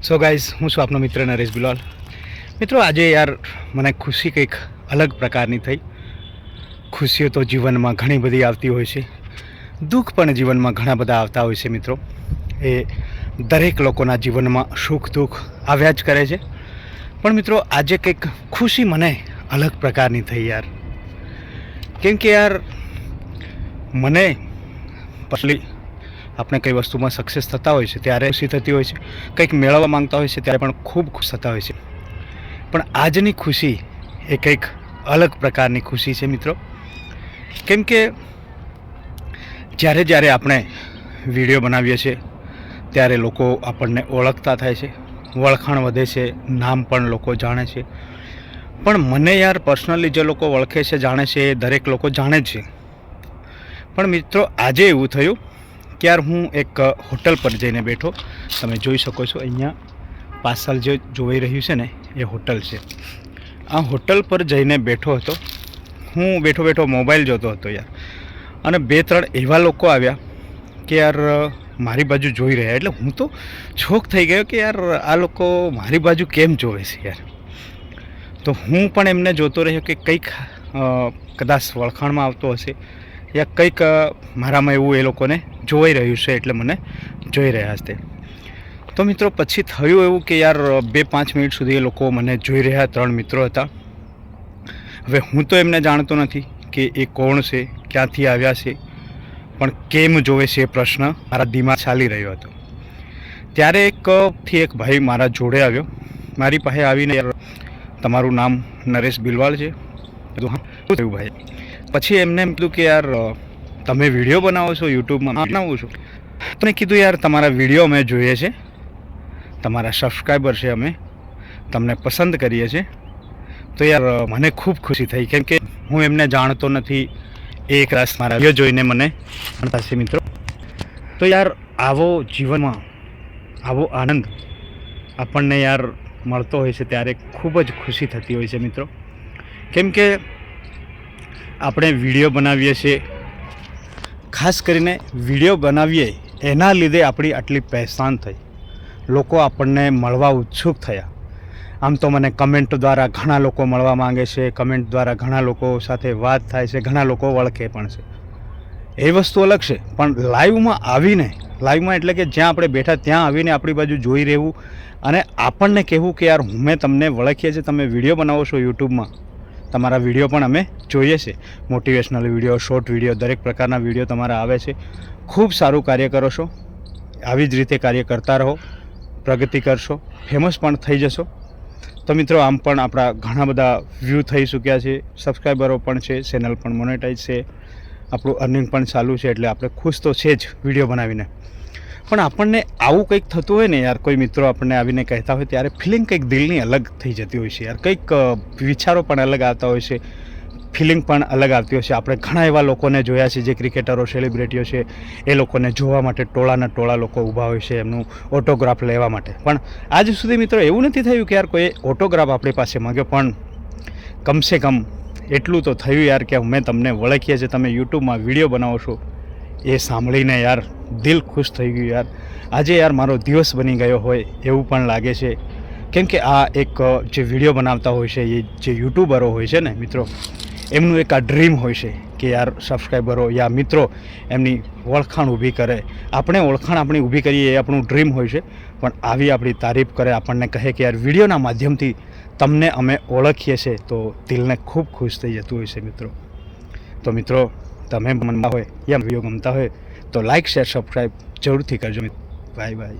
So guys, હું છું આપનો મિત્ર નરેશ બિલાલ. મિત્રો, આજે યાર મને ખુશી કંઈક અલગ પ્રકારની થઈ. ખુશીઓ તો જીવનમાં ઘણી બધી આવતી હોય છે, દુઃખ પણ જીવનમાં ઘણા બધા આવતા હોય છે. મિત્રો, એ દરેક લોકોના જીવનમાં સુખ દુઃખ આવ્યા જ કરે છે. પણ મિત્રો, આજે કંઈક ખુશી મને અલગ પ્રકારની થઈ યાર. કેમ કે યાર મને પર્સનલી આપણે કઈ વસ્તુમાં સક્સેસ થતા હોય છે ત્યારે ખુશી થતી હોય છે, કંઈક મેળવવા માંગતા હોય છે ત્યારે પણ ખૂબ ખુશ થતા હોય છે. પણ આજની ખુશી એ કંઈક અલગ પ્રકારની ખુશી છે મિત્રો. કેમ કે જ્યારે આપણે વિડીયો બનાવીએ છીએ ત્યારે લોકો આપણને ઓળખતા થાય છે, વળખાણ વધે છે, નામ પણ લોકો જાણે છે. પણ મને યાર પર્સનલી જે લોકો ઓળખે છે, જાણે છે, એ દરેક લોકો જાણે જ છે. પણ મિત્રો, આજે એવું થયું કે યાર હું એક હોટલ પર જઈને બેઠો. તમે જોઈ શકો છો અહીંયા પાછળ જે જોઈ રહ્યું છે ને એ હોટલ છે. આ હોટલ પર જઈને બેઠો હતો. હું બેઠો મોબાઈલ જોતો હતો યાર, અને 2-3 એવા લોકો આવ્યા કે યાર મારી બાજુ જોઈ રહ્યા. એટલે હું તો શોક થઈ ગયો કે યાર આ લોકો મારી બાજુ કેમ જોવે છે યાર. તો હું પણ એમને જોતો રહ્યો કે કંઈક કદાચ વળખાણમાં આવતો હશે યા કંઈક મારામાં એવું એ લોકોને જોઈ રહ્યું છે, એટલે મને જોઈ રહ્યા હશે. તો મિત્રો, પછી થયું એવું કે યાર 2-5 મિનિટ સુધી એ લોકો મને જોઈ રહ્યા. 3 મિત્રો હતા. હવે હું તો એમને જાણતો નથી કે એ કોણ છે, ક્યાંથી આવ્યા છે, પણ કેમ જોવે છે એ પ્રશ્ન મારા દિમાગ ચાલી રહ્યો હતો. ત્યારે એક ભાઈ મારા જોડે આવ્યો. મારી પાસે આવીને યાર તમારું નામ નરેશ બિલવાલ છે? હા. શું થયું ભાઈ? પછી એમને એમ કીધું કે યાર તમે વિડીયો બનાવો છો યુટ્યુબમાં? બનાવું છું. તો મેં કીધું યાર તમારા વિડીયો અમે જોઈએ છે, તમારા સબસ્ક્રાઈબર છે, અમે તમને પસંદ કરીએ છીએ. તો યાર મને ખૂબ ખુશી થઈ, કેમ કે હું એમને જાણતો નથી. એક રાસ મારા વિડીયો જોઈને મને જાણતા છે મિત્રો. તો યાર આવો જીવનમાં આવો આનંદ આપણને યાર મળતો હોય છે ત્યારે ખૂબ જ ખુશી થતી હોય છે મિત્રો. કેમ કે આપણે વિડીયો બનાવીએ છીએ, ખાસ કરીને વિડીયો બનાવીએ એના લીધે આપણી આટલી પહેચાન થઈ, લોકો આપણને મળવા ઉત્સુક થયા. આમ તો મને કમેન્ટ દ્વારા ઘણા લોકો મળવા માંગે છે, કમેન્ટ દ્વારા ઘણા લોકો સાથે વાત થાય છે, ઘણા લોકો વળખે પણ છે. એ વસ્તુ અલગ છે. પણ લાઈવમાં એટલે કે જ્યાં આપણે બેઠા ત્યાં આવીને આપણી બાજુ જોઈ રહેવું અને આપણને કહેવું કે યાર મેં તમને વળખીએ છીએ, તમે વિડીયો બનાવો છો યુટ્યુબમાં, તમારા વિડીયો પણ અમે જોઈએ છે. મોટિવેશનલ વિડીયો, શોર્ટ વિડીયો, દરેક પ્રકારના વિડીયો તમારા આવે છે. ખૂબ સારું કાર્ય કરો છો. આવી જ રીતે કાર્ય કરતા રહો, પ્રગતિ કરશો, ફેમસ પણ થઈ જશો. તો મિત્રો, આમ પણ આપણા ઘણા બધા વ્યૂ થઈ ચૂક્યા છે, સબસ્ક્રાઈબરો પણ છે, ચેનલ પણ મોનેટાઈઝ છે, આપણું અર્નિંગ પણ ચાલુ છે. એટલે આપણે ખુશ તો છે જ વિડીયો બનાવીને. પણ આપણને આવું કંઈક થતું હોય ને યાર, કોઈ મિત્રો આપણને આવીને કહેતા હોય ત્યારે ફિલિંગ કંઈક દિલની અલગ થઈ જતી હોય છે યાર. કંઈક વિચારો પણ અલગ આવતા હોય છે, ફિલિંગ પણ અલગ આવતી હોય છે. આપણે ઘણા એવા લોકોને જોયા છે જે ક્રિકેટરો, સેલિબ્રિટીઓ છે, એ લોકોને જોવા માટે ટોળાના ટોળા લોકો ઊભા હોય છે એમનું ઓટોગ્રાફ લેવા માટે. પણ આજ સુધી મિત્રો એવું નથી થયું કે યાર કોઈ ઓટોગ્રાફ આપણી પાસે માંગ્યો. પણ કમસે કમ એટલું તો થયું યાર કે અમે તમને વળખીએ છીએ, તમે યુટ્યુબમાં વિડીયો બનાવો છો. એ સાંભળીને યાર દિલ ખુશ થઈ ગયું યાર. આજે યાર મારો દિવસ બની ગયો હોય એવું પણ લાગે છે. કેમ કે આ એક જે વિડીયો બનાવતા હોય છે, એ જે યુટ્યુબરો હોય છે ને મિત્રો, એમનું એક આ ડ્રીમ હોય છે કે યાર સબસ્ક્રાઈબરો યા મિત્રો એમની ઓળખાણ ઊભી કરે. આપણે ઓળખાણ આપણી ઊભી કરીએ એ આપણું ડ્રીમ હોય છે. પણ આવી આપણી તારીફ કરે, આપણને કહે કે યાર વિડીયોના માધ્યમથી તમને અમે ઓળખીએ છીએ, તો દિલને ખૂબ ખુશ થઈ જતું હોય છે મિત્રો. તો મિત્રો, તમે મનમાં હોય યા વિડીયો ગમતા હોય તો લાઇક, શેર, સબસ્ક્રાઈબ જરૂરથી કરજો. Bye bye.